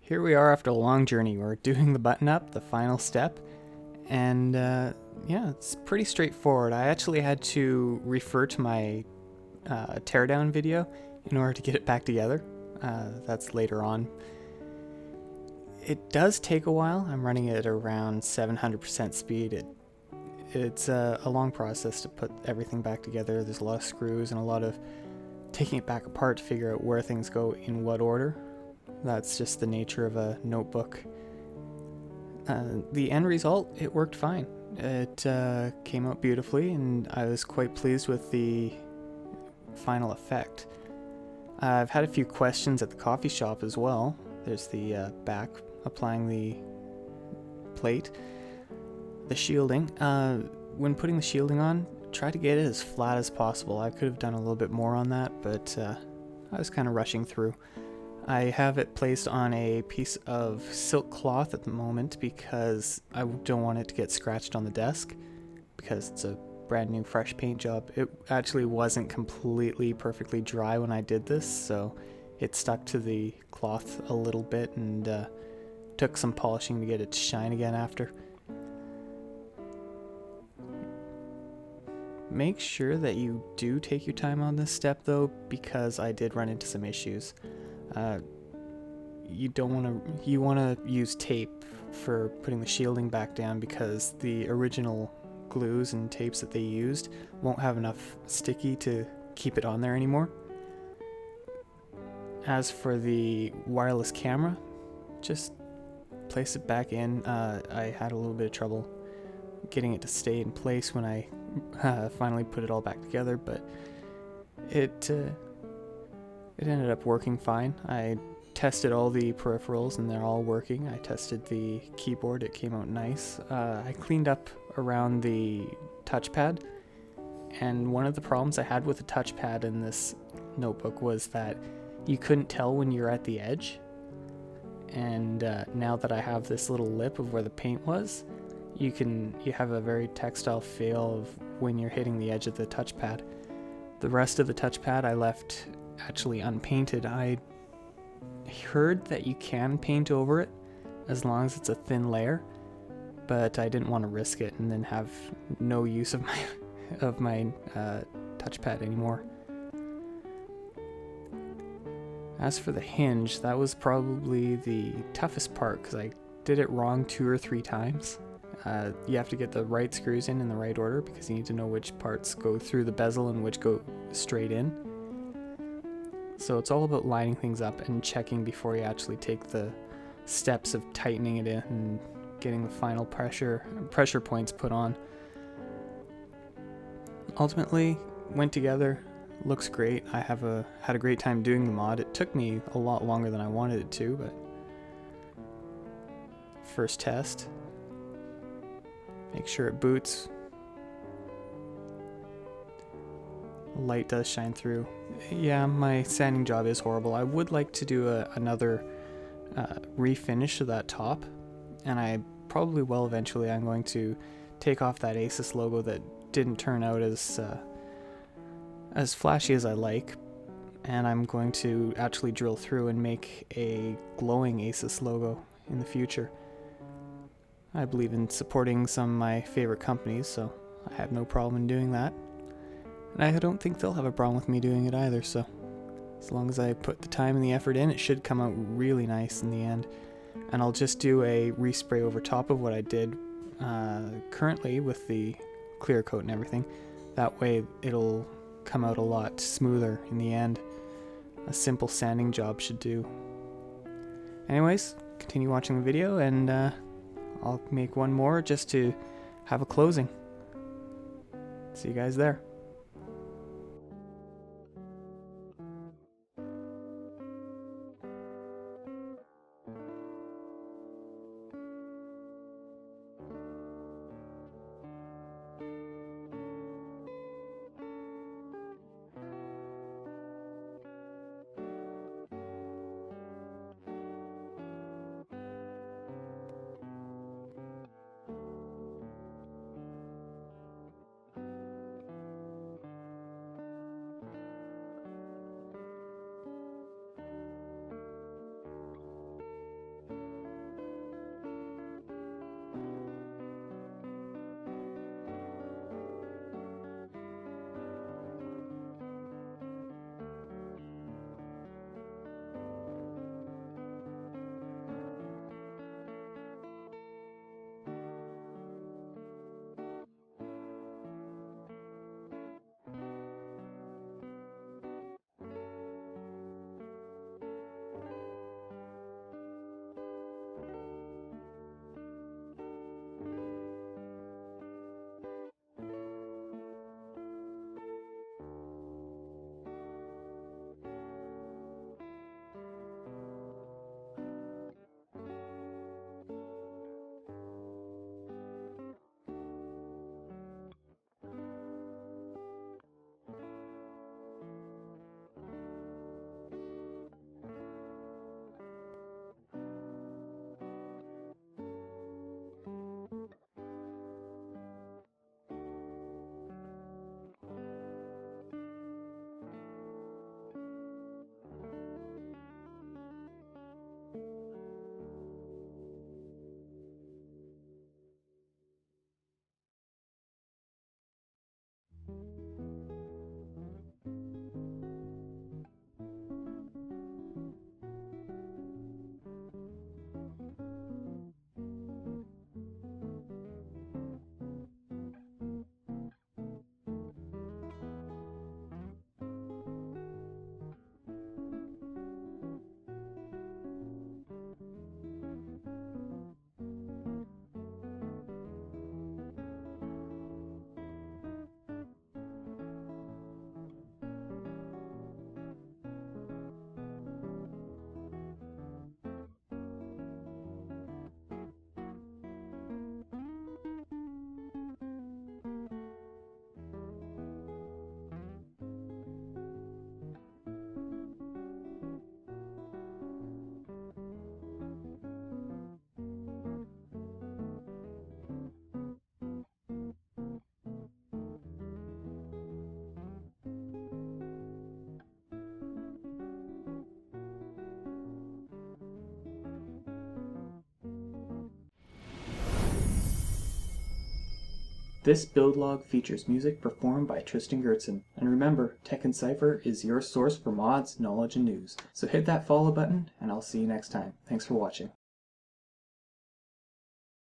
Here we are after a long journey. We're doing the button up, the final step, and yeah, it's pretty straightforward. I actually had to refer to my teardown video in order to get it back together. That's later on. It does take a while. I'm running it at around 700% speed. It's a long process to put everything back together. There's a lot of screws and a lot of taking it back apart to figure out where things go in what order. That's just the nature of a notebook. The end result, it worked fine. It came out beautifully, and I was quite pleased with the final effect. I've had a few questions at the coffee shop as well. There's the back applying the plate. The shielding. When putting the shielding on, try to get it as flat as possible. I could have done a little bit more on that, but I was kind of rushing through. I have it placed on a piece of silk cloth at the moment because I don't want it to get scratched on the desk because it's a brand new fresh paint job. It actually wasn't completely perfectly dry when I did this, so it stuck to the cloth a little bit and took some polishing to get it to shine again after. Make sure that you do take your time on this step though, because I did run into some issues. You want to use tape for putting the shielding back down because the original glues and tapes that they used won't have enough sticky to keep it on there anymore. As for the wireless camera, just place it back in. I had a little bit of trouble getting it to stay in place when I finally put it all back together, but it ended up working fine. I tested all the peripherals and they're all working. I tested the keyboard, it came out nice. I cleaned up around the touchpad, and one of the problems I had with the touchpad in this notebook was that you couldn't tell when you're at the edge. And now that I have this little lip of where the paint was, you have a very textile feel of when you're hitting the edge of the touchpad. The rest of the touchpad I left actually unpainted. I heard that you can paint over it as long as it's a thin layer, but I didn't want to risk it and then have no use of my touchpad anymore. As for the hinge, that was probably the toughest part because I did it wrong 2 or 3 times. You have to get the right screws in the right order because you need to know which parts go through the bezel and which go straight in. So it's all about lining things up and checking before you actually take the steps of tightening it in and getting the final pressure points put on. Ultimately, went together, looks great. I had a great time doing the mod. It took me a lot longer than I wanted it to, but first test. Make sure it boots. Light does shine through. Yeah, my sanding job is horrible. I would like to do another refinish of that top, and I probably will eventually. I'm going to take off that Asus logo that didn't turn out as flashy as I like, and I'm going to actually drill through and make a glowing Asus logo in the future. I believe in supporting some of my favorite companies, so I have no problem in doing that. And I don't think they'll have a problem with me doing it either, so as long as I put the time and the effort in, it should come out really nice in the end. And I'll just do a respray over top of what I did currently with the clear coat and everything. That way it'll come out a lot smoother in the end. A simple sanding job should do. Anyways, continue watching the video and I'll make one more just to have a closing. See you guys there. This build log features music performed by Tristan Goertzen. And remember, TechEncipher is your source for mods, knowledge, and news. So hit that follow button, and I'll see you next time. Thanks for watching.